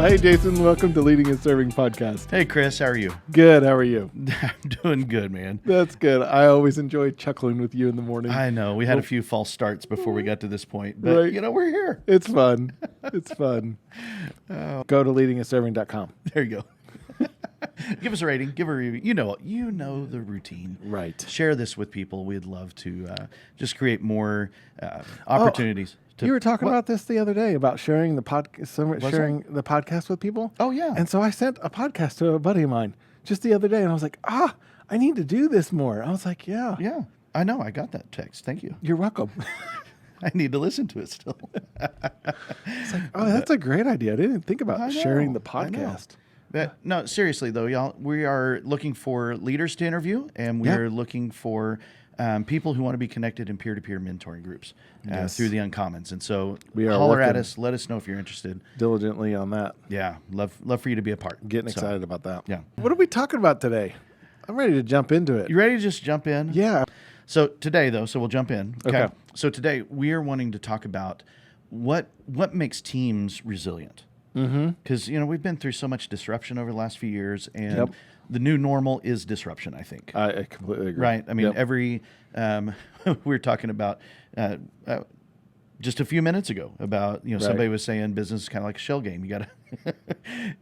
Hey, Jason. Welcome to Leading and Serving Podcast. Hey, Chris. How are you? Good. How are you? I'm doing good, man. That's good. I always enjoy chuckling with you in the morning. I know. We had a few false starts before we got to this point, but, Right. you know, we're here. It's fun. It's fun. Go to leadingandserving.com. There you go. Give us a rating. Give a review. You know the routine. Right. Share this with people. We'd love to just create more opportunities. You were talking about this the other day about sharing the podcast with people. Oh, yeah. And so I sent a podcast to a buddy of mine just the other day, and I was like, I need to do this more. I was like, yeah. Yeah. I know. I got that text. Thank you. You're welcome. I need to listen to it still. It's like, that's a great idea. I didn't think about sharing the podcast. No, seriously though, y'all, we are looking for leaders to interview, and we are looking for people who want to be connected in peer-to-peer mentoring groups through the Uncommons. And so holler at us. Let us know if you're interested. Diligently on that. Yeah, love for you to be a part. Getting excited about that. Yeah. What are we talking about today? I'm ready to jump into it. You ready to just jump in? Yeah. So today though, we'll jump in. Okay. So today we are wanting to talk about what makes teams resilient. Because we've been through so much disruption over the last few years, and the new normal is disruption, I think. I completely agree. Right. I mean, every we were talking about just a few minutes ago about somebody was saying business is kind of like a shell game. You got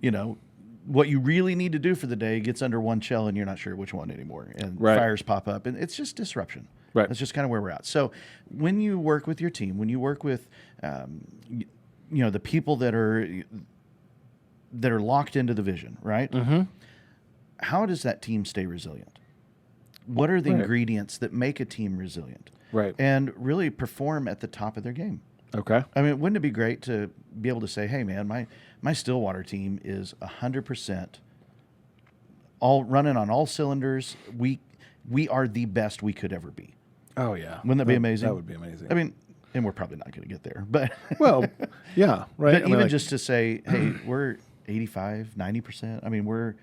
to what you really need to do for the day gets under one shell, and you're not sure which one anymore, and fires pop up, and it's just disruption. Right. That's just kind of where we're at. So when you work with your team, when you work with the people that are locked into the vision, right? Mm-hmm. How does that team stay resilient? What are the ingredients that make a team resilient? Right. And really perform at the top of their game. Okay. I mean, wouldn't it be great to be able to say, hey, man, my Stillwater team is 100% all running on all cylinders. We are the best we could ever be. Oh, yeah. Wouldn't that be amazing? That would be amazing. I mean, and we're probably not going to get there, but well, yeah, right. But even just to say, hey, we're 85, 90%. I mean, we're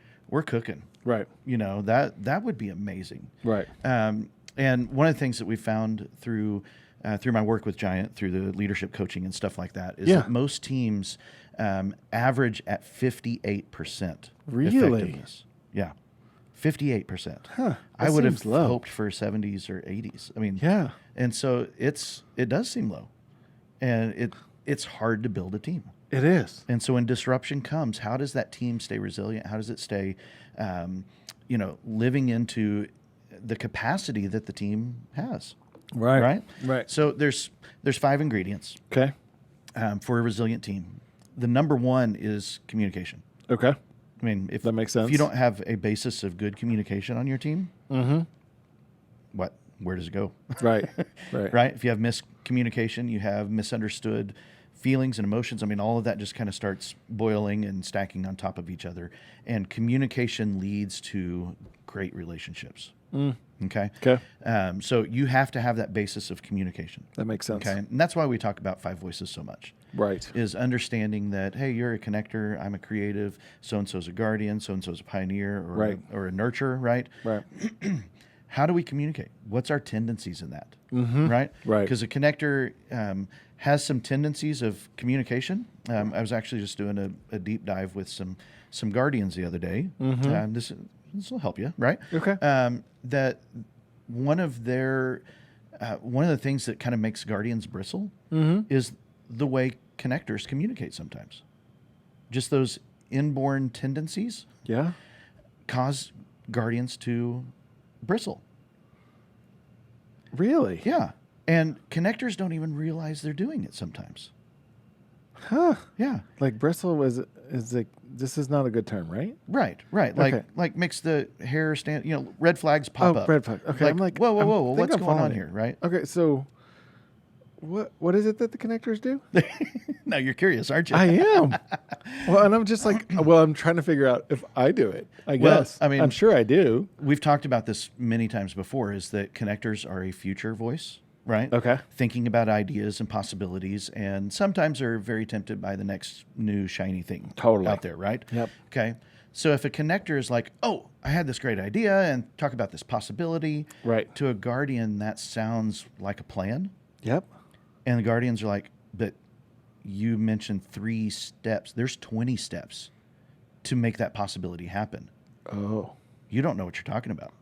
cooking. Right. That would be amazing. Right. And one of the things that we found through my work with Giant, through the leadership coaching and stuff like that, is that most teams average at 58% effectiveness. Yeah. 58%. Huh. I would have hoped for 70s or 80s. I mean, and so it does seem low, and it's hard to build a team. It is. And so when disruption comes, how does that team stay resilient? How does it stay, living into the capacity that the team has? Right. Right. Right. So there's 5 ingredients. Okay. For a resilient team. The number one is communication. Okay. I mean, if that makes sense. If you don't have a basis of good communication on your team, where does it go? Right. Right. Right. If you have miscommunication, you have misunderstood feelings and emotions. I mean, all of that just kind of starts boiling and stacking on top of each other. And communication leads to great relationships. Okay. Okay. So you have to have that basis of communication. That makes sense. Okay. And that's why we talk about 5 voices so much. Right. Is understanding that, hey, you're a connector, I'm a creative, so-and-so's a guardian, so-and-so's a pioneer, or a nurturer, right? Right. How do we communicate? What's our tendencies in that? Right? Right. Because a connector has some tendencies of communication. I was actually just doing a deep dive with some guardians the other day. This will help you, right? Okay. That one of the things that kind of makes guardians bristle is the way connectors communicate sometimes. Just those inborn tendencies cause guardians to bristle. Really? Yeah. And connectors don't even realize they're doing it sometimes. Huh. Yeah. Like bristle is like, this is not a good term, right? Right. Like makes the hair stand, red flags pop up. Red flag. Okay. Like, I'm like, whoa, what's going on here, right? Okay, so what is it that the connectors do? Now you're curious, aren't you? I am. Well, and I'm just like, I'm trying to figure out if I do it. I guess. I mean, I'm sure I do. We've talked about this many times before, is that connectors are a future voice, right? Okay. Thinking about ideas and possibilities, and sometimes are very tempted by the next new shiny thing out there, right? Yep. Okay. So if a connector is like, oh, I had this great idea and talk about this possibility, right? To a guardian, that sounds like a plan. Yep. And the guardians are like, but you mentioned 3 steps. There's 20 steps to make that possibility happen. Oh. You don't know what you're talking about.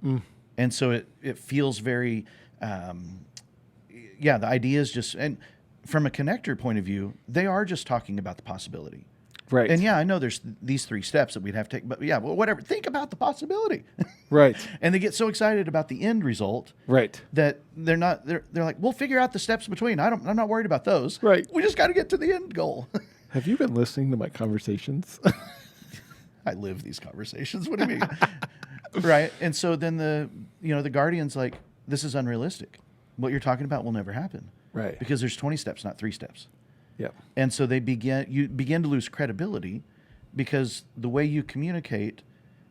Mm. And so it feels very, the idea is just, and from a connector point of view, they are just talking about the possibility. Right. And I know there's these 3 steps that we'd have to take, but well, whatever. Think about the possibility. Right. And they get so excited about the end result, Right. that they're like, we'll figure out the steps between. I'm not worried about those. Right. We just got to get to the end goal. Have you been listening to my conversations? I live these conversations. What do you mean? Right. And so then the Guardian's like, this is unrealistic. What you're talking about will never happen. Right. Because there's 20 steps, not 3 steps. Yep. And so you begin to lose credibility because the way you communicate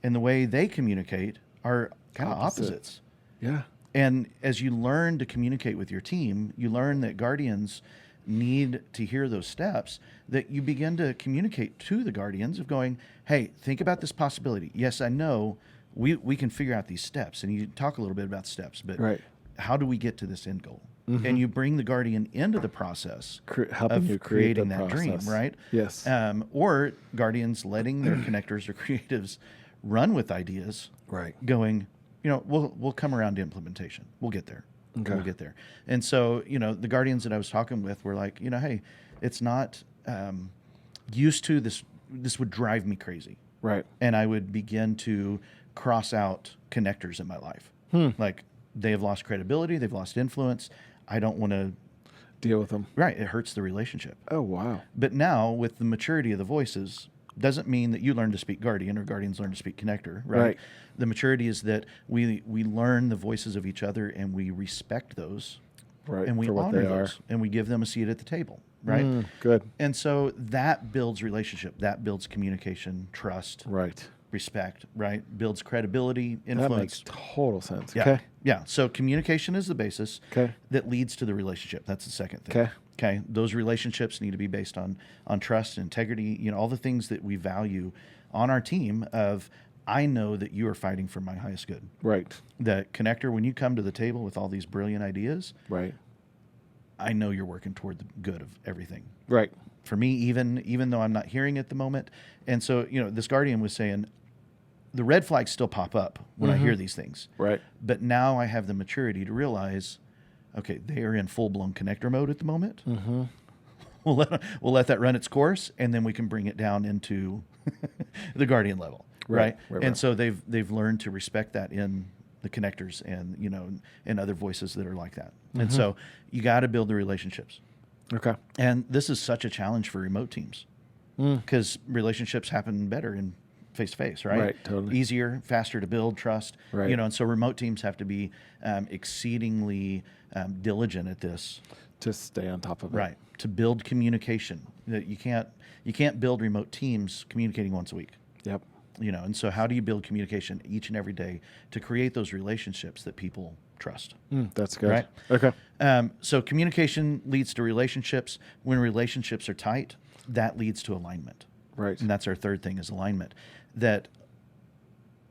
and the way they communicate are kind of opposites. Yeah. And as you learn to communicate with your team, you learn that Guardians need to hear those steps, that you begin to communicate to the Guardians of going, hey, think about this possibility. Yes, I know we can figure out these steps, and you talk a little bit about steps, but Right. how do we get to this end goal? And you bring the Guardian into the process Helping of you create creating the that dream, process. right? Yes. Or Guardians letting their connectors or creatives run with ideas, Right. going, we'll come around to implementation. We'll get there. Okay. We'll get there. And so, the Guardians that I was talking with were like, hey, it's not used to this. This would drive me crazy. Right. And I would begin to cross out connectors in my life. Like, they have lost credibility. They've lost influence. I don't want to Deal with them. Right. It hurts the relationship. Oh, wow. But now, with the maturity of the voices, doesn't mean that you learn to speak Guardian or Guardians learn to speak Connector, right? Right. The maturity is that we learn the voices of each other and we respect those, Right. and we for what honor they those, and we give them a seat at the table, right? Good. And so that builds relationship, that builds communication, trust, Right. respect, right? Builds credibility, That influence. makes total sense. Yeah. Okay. Yeah. So communication is the basis Okay. that leads to the relationship. That's the second thing. Okay. Okay. Those relationships need to be based on trust and integrity, all the things that we value on our team of, I know that you are fighting for my highest good. Right. That Connector, when you come to the table with all these brilliant ideas, Right. I know you're working toward the good of everything. Right. For me, even though I'm not hearing it at the moment. And so, this Guardian was saying, the red flags still pop up when I hear these things. Right. But now I have the maturity to realize, okay, they are in full-blown Connector mode at the moment. Mm-hmm. We'll let that run its course, and then we can bring it down into the Guardian level, right? And so they've learned to respect that in the Connectors and and other voices that are like that. And so you got to build the relationships. Okay. And this is such a challenge for remote teams because relationships happen better in face-to-face, right? Right, totally. Easier, faster to build trust, Right. and so remote teams have to be exceedingly diligent at this, To stay on top of it. right? To build communication. That you can't build remote teams communicating once a week, Yep. and so how do you build communication each and every day to create those relationships that people trust? That's good. Right. Okay. So communication leads to relationships. When relationships are tight, that leads to alignment. Right. And that's our third thing is alignment. That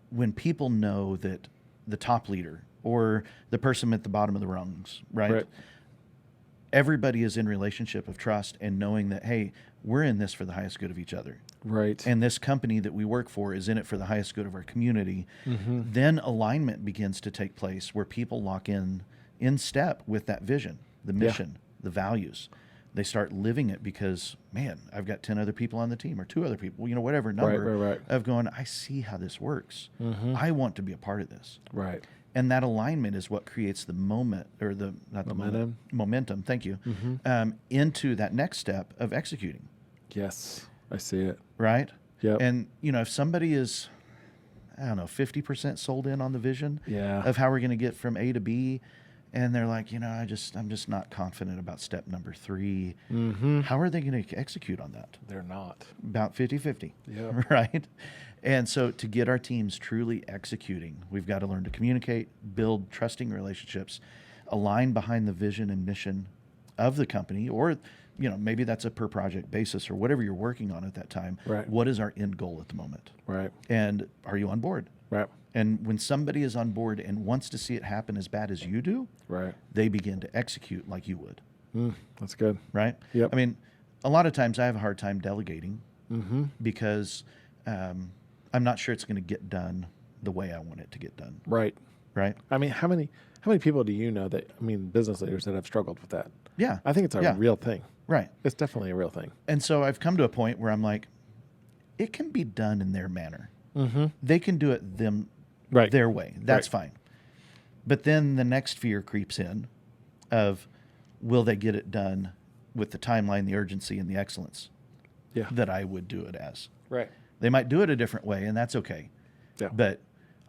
when people know that the top leader or the person at the bottom of the rungs, right? Everybody is in relationship of trust and knowing that, hey, we're in this for the highest good of each other. Right. And this company that we work for is in it for the highest good of our community. Then alignment begins to take place where people lock in step with that vision, the mission, the values. They start living it because, man, I've got 10 other people on the team or 2 other people, whatever number Right. of going, I see how this works. I want to be a part of this. Right. And that alignment is what creates the moment or momentum. Thank you. Into that next step of executing. Yes. I see it. Right. Yep. And, if somebody is, 50% sold in on the vision Yeah. of how we're going to get from A to B, and they're like, I'm just not confident about step number 3. How are they going to execute on that? They're not. About 50-50. Yeah. Right. And so to get our teams truly executing, we've got to learn to communicate, build trusting relationships, align behind the vision and mission of the company, or maybe that's a per project basis or whatever you're working on at that time. Right. What is our end goal at the moment? Right. And are you on board? Right. And when somebody is on board and wants to see it happen as bad as you do, Right. they begin to execute like you would. That's good. right? Yep. I mean, a lot of times I have a hard time delegating Mm-hmm. because I'm not sure it's going to get done the way I want it to get done, Right. right? I mean, how many people do you know that, I mean, business leaders that have struggled with that? Yeah. I think it's a Yeah. real thing. Right. It's definitely a real thing. And so I've come to a point where I'm like, it can be done in their manner. Mm-hmm. They can do it Right. their way. That's fine. But then the next fear creeps in of, will they get it done with the timeline, the urgency, and the excellence Yeah. that I would do it as? Right. They might do it a different way, and that's okay. Yeah. But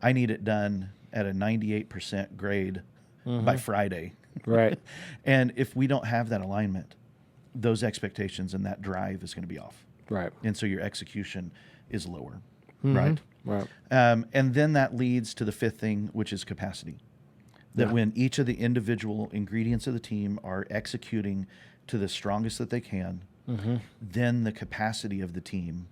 I need it done at a 98% grade by Friday. Right. And if we don't have that alignment, those expectations and that drive is going to be off. Right. And so your execution is lower, Mhm. right? Right. And then that leads to the fifth thing, which is capacity. That Yeah. when each of the individual ingredients of the team are executing to the strongest that they can, then the capacity of the team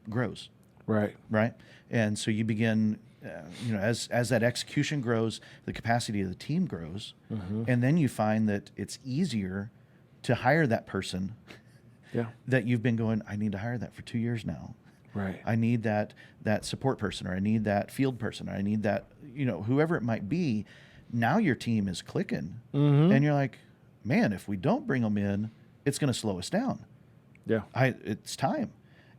grows, Right. right? And so you begin, as that execution grows, the capacity of the team grows, and then you find that it's easier to hire that person Yeah. that you've been going, I need to hire that for 2 years now. Right. I need that support person, or I need that field person, or I need that, whoever it might be. Now your team is clicking, and you're like, man, if we don't bring them in, it's going to slow us down. Yeah. It's time.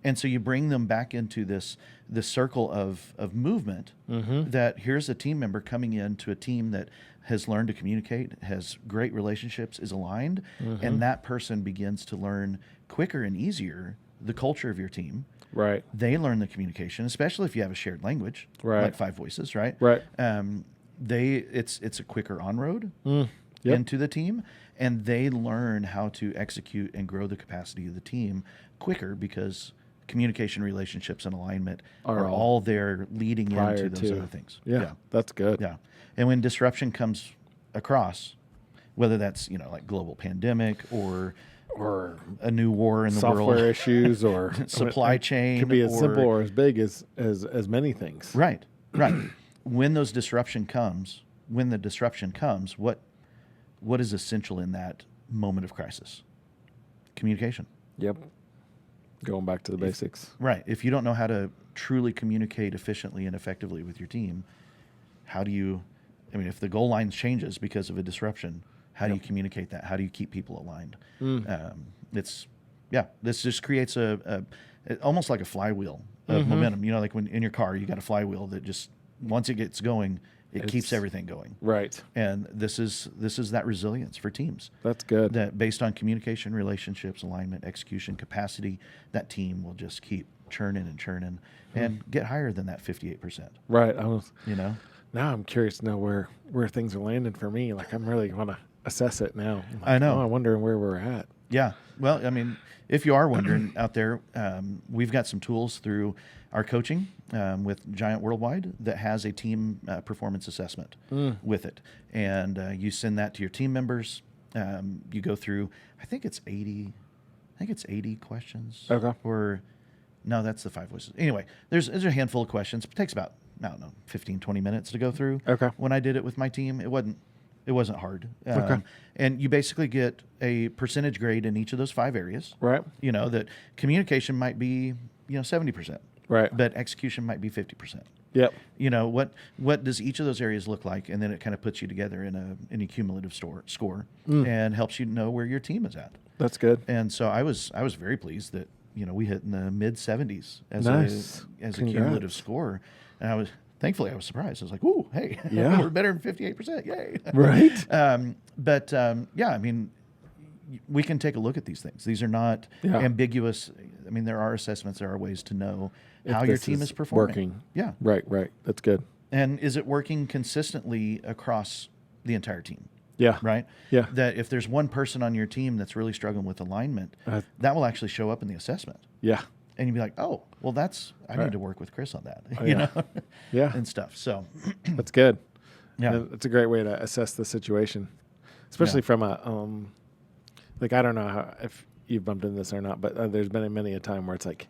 And so you bring them back into this circle of movement, that here's a team member coming into a team that has learned to communicate, has great relationships, is aligned, and that person begins to learn quicker and easier the culture of your team. Right. They learn the communication, especially if you have a shared language, Right. like 5 voices, right? Right. It's a quicker on-road Yep. into the team, and they learn how to execute and grow the capacity of the team quicker because communication, relationships, and alignment are all there leading prior into those to. other things. Yeah. That's good. Yeah. And when disruption comes across, whether that's, like global pandemic or a new war in the Software world, issus or supply it chain, could be as or, simple or as big as many things. right. When the disruption comes, what is essential in that moment of crisis? Communication. Yep. Going back to the basics. Right. If you don't know how to truly communicate efficiently and effectively with your team, how do you, if the goal line changes because of a disruption, how do you communicate that? How do you keep people aligned? This just creates almost like a flywheel of momentum. Like when in your car, you got a flywheel that just, once it gets going, it keeps everything going. Right. And this is that resilience for teams. That's good. That based on communication, relationships, alignment, execution, capacity, that team will just keep churning and churning and get higher than that 58%. Right. Now I'm curious to know where things are landing for me. Like I'm really want to assess it now. Like, I know. I'm wondering where we're at. Yeah. Well, if you are wondering out there, we've got some tools through our coaching with Giant Worldwide that has a team performance assessment with it. And you send that to your team members. You go through, I think it's 80 questions. Okay. Or, no, that's the 5 voices. Anyway, there's a handful of questions. It takes about, 15, 20 minutes to go through. Okay. When I did it with my team, it wasn't hard. Okay. And you basically get a percentage grade in each of those 5 areas. Right. That communication might be, 70%. Right. But execution might be 50%. Yep. What does each of those areas look like? And then it kind of puts you together in a cumulative score and helps you know where your team is at. That's good. And so I was very pleased that, we hit in the mid 70s as Nice. a Congrats. cumulative score. And thankfully I was surprised. I was like, ooh, hey, Yeah. we're better than 58%. Yay. Right. We can take a look at these things. These are not ambiguous. There are assessments, there are ways to know how your team is performing. Working. Yeah. Right. That's good. And is it working consistently across the entire team? Yeah. Right? Yeah. That if there's one person on your team that's really struggling with alignment, that will actually show up in the assessment. Yeah. And you'd be like, oh, well, I need to work with Chris on that, Yeah. and stuff. So That's good. Yeah. And it's a great way to assess the situation, especially from a, I don't know if you've bumped into this or not, but there's been many a time where it's like,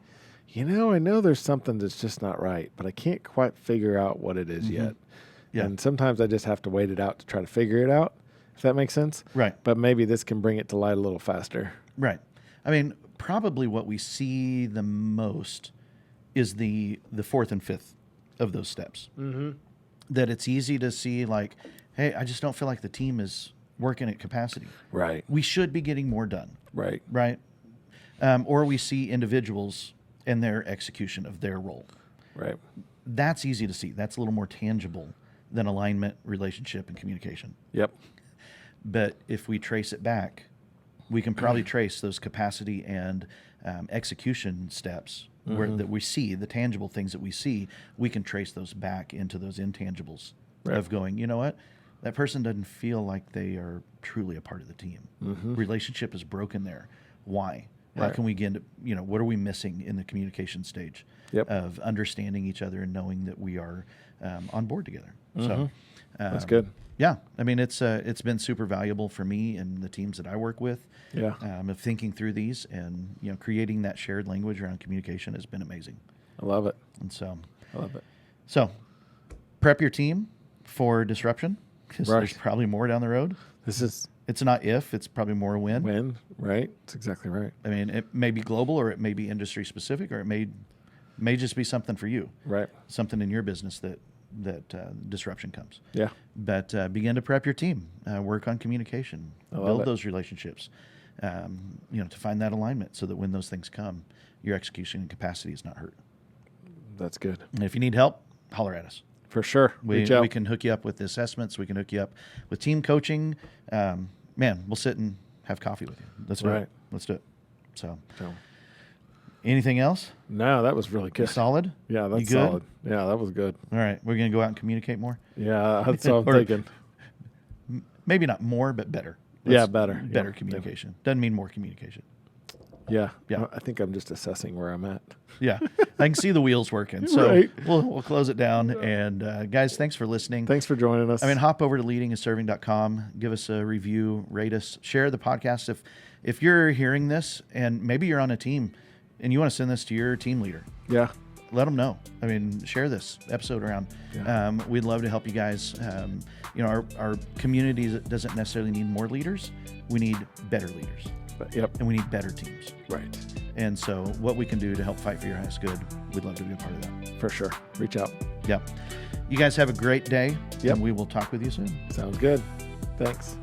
I know there's something that's just not right, but I can't quite figure out what it is yet. Yeah. And sometimes I just have to wait it out to try to figure it out. if that makes sense. Right. But maybe this can bring it to light a little faster. Right. I mean, probably what we see the most is the fourth and fifth of those steps. Mm-hmm. That it's easy to see like, hey, I just don't feel like the team is working at capacity. Right. We should be getting more done. Right. Right. Or we see individuals and their execution of their role. Right. That's easy to see. That's a little more tangible than alignment, relationship, and communication. Yep. But if we trace it back, we can probably trace those capacity and execution steps where that we see, the tangible things that we see, we can trace those back into those intangibles of going, you know what? That person doesn't feel like they are truly a part of the team. Relationship is broken there. Why? How can we get, what are we missing in the communication stage of understanding each other and knowing that we are on board together? So that's good. Yeah, I mean it's been super valuable for me and the teams that I work with. Yeah, of thinking through these and creating that shared language around communication has been amazing. I love it. And so I love it. So prep your team for disruption because there's probably more down the road. It's not if, it's probably more when. When, right? That's exactly right. I mean, it may be global or it may be industry specific or it may just be something for you. Right. Something in your business that disruption comes. Yeah. But begin to prep your team. Work on communication. Build those relationships. To find that alignment so that when those things come, your execution and capacity is not hurt. That's good. And if you need help, holler at us. For sure. We can hook you up with assessments. We can hook you up with team coaching. We'll sit and have coffee with you. Let's do it. Let's do it. So, anything else? No, that was really good. Solid? Yeah, that's solid. Yeah, that was good. All right. We're going to go out and communicate more? Yeah, that's what I'm thinking. Maybe not more, but better. Better. Better communication. Doesn't mean more communication. Yeah. I think I'm just assessing where I'm at. Yeah. I can see the wheels working. So we'll close it down. And guys, thanks for listening. Thanks for joining us. Hop over to leadingasserving.com. Give us a review, rate us, share the podcast. If you're hearing this and maybe you're on a team and you want to send this to your team leader. Yeah. Let them know. Share this episode around. Yeah. We'd love to help you guys. Our community doesn't necessarily need more leaders. We need better leaders. And we need better teams. Right. And so what we can do to help fight for your highest good, we'd love to be a part of that. For sure. Reach out. Yeah. You guys have a great day. And we will talk with you soon. Sounds good. Thanks.